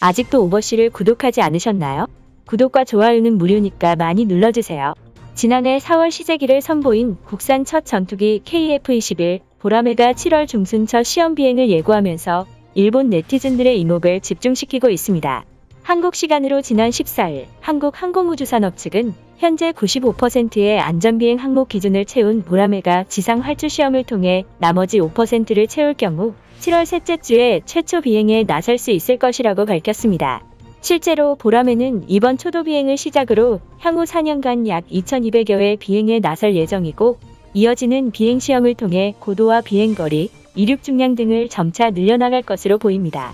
아직도 오버씨를 구독하지 않으셨나요? 구독과 좋아요는 무료니까 많이 눌러주세요. 지난해 4월 시제기를 선보인 국산 첫 전투기 KF-21 보라매가 7월 중순 첫 시험 비행을 예고하면서 일본 네티즌들의 이목을 집중시키고 있습니다. 한국 시간으로 지난 14일 한국항공우주산업 측은 현재 95%의 안전비행 항목 기준을 채운 보라매가 지상 활주 시험을 통해 나머지 5%를 채울 경우 7월 셋째 주에 최초 비행에 나설 수 있을 것이라고 밝혔습니다. 실제로 보라매는 이번 초도 비행을 시작으로 향후 4년간 약 2200여 회 비행에 나설 예정이고, 이어지는 비행 시험을 통해 고도와 비행거리, 이륙 중량 등을 점차 늘려나갈 것으로 보입니다.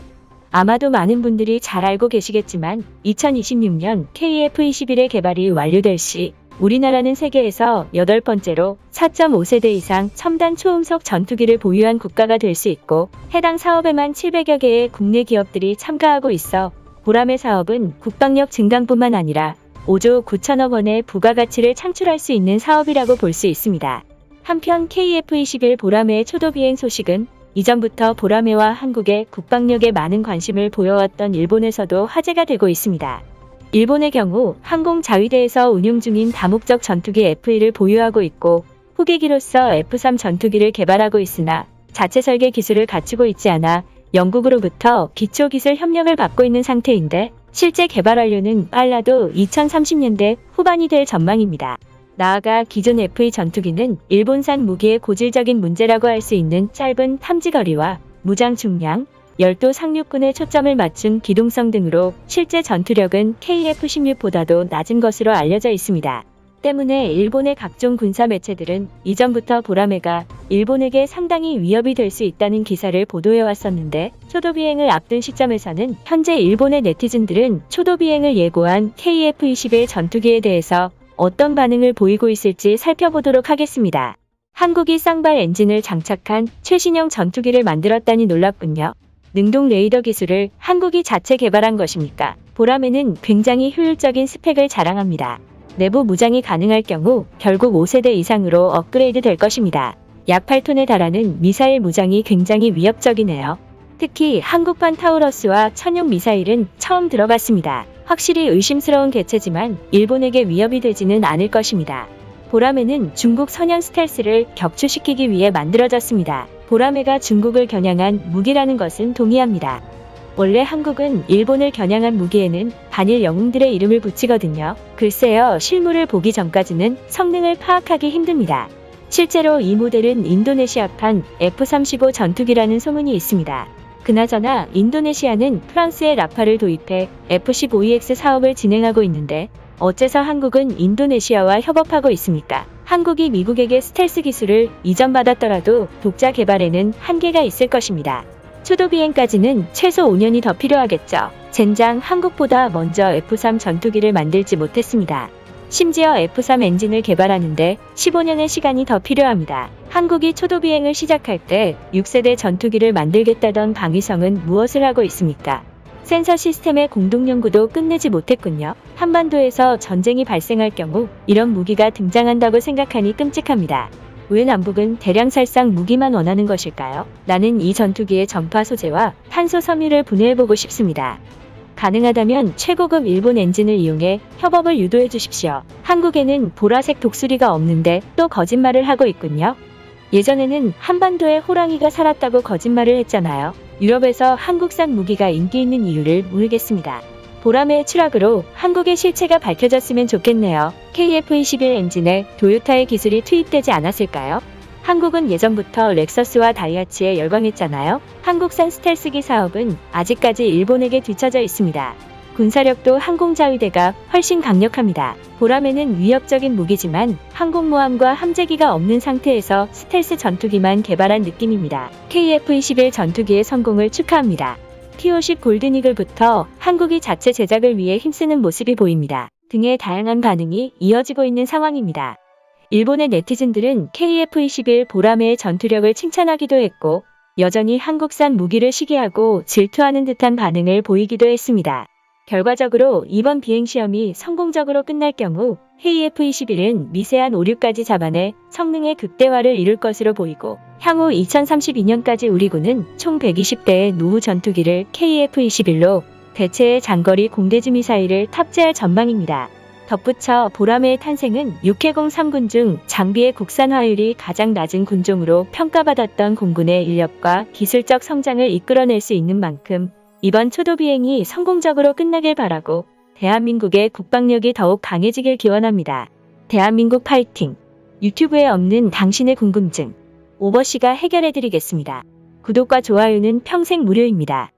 아마도 많은 분들이 잘 알고 계시겠지만 2026년 KF-21의 개발이 완료될 시 우리나라는 세계에서 8번째로 4.5세대 이상 첨단 초음속 전투기를 보유한 국가가 될 수 있고, 해당 사업에만 700여 개의 국내 기업들이 참가하고 있어 보라매 사업은 국방력 증강뿐만 아니라 5조 9천억 원의 부가가치를 창출할 수 있는 사업이라고 볼 수 있습니다. 한편 KF-21 보라매의 초도 비행 소식은 이전부터 보라매와 한국의 국방력에 많은 관심을 보여왔던 일본에서도 화제가 되고 있습니다. 일본의 경우 항공자위대에서 운용 중인 다목적 전투기 F1을 보유하고 있고, 후계기로서 F3 전투기를 개발하고 있으나 자체 설계 기술을 갖추고 있지 않아 영국으로부터 기초기술 협력을 받고 있는 상태인데, 실제 개발 완료는 빨라도 2030년대 후반이 될 전망입니다. 나아가 기존 F2 전투기는 일본산 무기의 고질적인 문제라고 할 수 있는 짧은 탐지거리와 무장 중량, 열도 상륙군에 초점을 맞춘 기동성 등으로 실제 전투력은 KF-16보다도 낮은 것으로 알려져 있습니다. 때문에 일본의 각종 군사 매체들은 이전부터 보라매가 일본에게 상당히 위협이 될 수 있다는 기사를 보도해왔었는데, 초도 비행을 앞둔 시점에서는 현재 일본의 네티즌들은 초도 비행을 예고한 KF-21 전투기에 대해서 어떤 반응을 보이고 있을지 살펴보도록 하겠습니다. 한국이 쌍발 엔진을 장착한 최신형 전투기를 만들었다니 놀랍군요. 능동 레이더 기술을 한국이 자체 개발한 것입니까? 보라매는 굉장히 효율적인 스펙을 자랑합니다. 내부 무장이 가능할 경우 결국 5세대 이상으로 업그레이드 될 것입니다. 약 8톤에 달하는 미사일 무장이 굉장히 위협적이네요. 특히 한국판 타우러스와 천용 미사일은 처음 들어봤습니다. 확실히 의심스러운 개체지만 일본에게 위협이 되지는 않을 것입니다. 보라매는 중국 선양 스텔스를 격추시키기 위해 만들어졌습니다. 보라매가 중국을 겨냥한 무기라는 것은 동의합니다. 원래 한국은 일본을 겨냥한 무기에는 반일 영웅들의 이름을 붙이거든요. 글쎄요, 실물을 보기 전까지는 성능을 파악하기 힘듭니다. 실제로 이 모델은 인도네시아판 F-35 전투기라는 소문이 있습니다. 그나저나 인도네시아는 프랑스의 라파를 도입해 F-15EX 사업을 진행하고 있는데, 어째서 한국은 인도네시아와 협업하고 있습니까? 한국이 미국에게 스텔스 기술을 이전받았더라도 독자 개발에는 한계가 있을 것입니다. 초도 비행까지는 최소 5년이 더 필요하겠죠. 젠장 한국보다 먼저 F-3 전투기를 만들지 못했습니다. 심지어 F-3 엔진을 개발하는데 15년의 시간이 더 필요합니다. 한국이 초도 비행을 시작할 때 6세대 전투기를 만들겠다던 방위성은 무엇을 하고 있습니까? 센서 시스템의 공동 연구도 끝내지 못했군요. 한반도에서 전쟁이 발생할 경우 이런 무기가 등장한다고 생각하니 끔찍합니다. 왜 남북은 대량 살상 무기만 원하는 것일까요? 나는 이 전투기의 전파 소재와 탄소 섬유를 분해해보고 싶습니다. 가능하다면 최고급 일본 엔진을 이용해 협업을 유도해 주십시오. 한국에는 보라색 독수리가 없는데 또 거짓말을 하고 있군요. 예전에는 한반도에 호랑이가 살았다고 거짓말을 했잖아요. 유럽에서 한국산 무기가 인기 있는 이유를 모르겠습니다. 보라매의 추락으로 한국의 실체가 밝혀졌으면 좋겠네요. KF-21 엔진에 도요타의 기술이 투입되지 않았을까요? 한국은 예전부터 렉서스와 다이하츠에 열광했잖아요. 한국산 스텔스기 사업은 아직까지 일본에게 뒤처져 있습니다. 군사력도 항공자위대가 훨씬 강력합니다. 보라매는 위협적인 무기지만 항공모함과 함재기가 없는 상태에서 스텔스 전투기만 개발한 느낌입니다. KF-21 전투기의 성공을 축하합니다. T-50 골든이글부터 한국이 자체 제작을 위해 힘쓰는 모습이 보입니다. 등의 다양한 반응이 이어지고 있는 상황입니다. 일본의 네티즌들은 KF-21 보라매의 전투력을 칭찬하기도 했고, 여전히 한국산 무기를 시기하고 질투하는 듯한 반응을 보이기도 했습니다. 결과적으로 이번 비행시험이 성공적으로 끝날 경우 KF-21은 미세한 오류까지 잡아내 성능의 극대화를 이룰 것으로 보이고, 향후 2032년까지 우리 군은 총 120대의 노후 전투기를 KF-21로 대체의 장거리 공대지 미사일을 탑재할 전망입니다. 덧붙여 보라매의 탄생은 6해공 3군 중 장비의 국산화율이 가장 낮은 군종으로 평가받았던 공군의 인력과 기술적 성장을 이끌어낼 수 있는 만큼 이번 초도 비행이 성공적으로 끝나길 바라고 대한민국의 국방력이 더욱 강해지길 기원합니다. 대한민국 파이팅! 유튜브에 없는 당신의 궁금증 오버씨가 해결해드리겠습니다. 구독과 좋아요는 평생 무료입니다.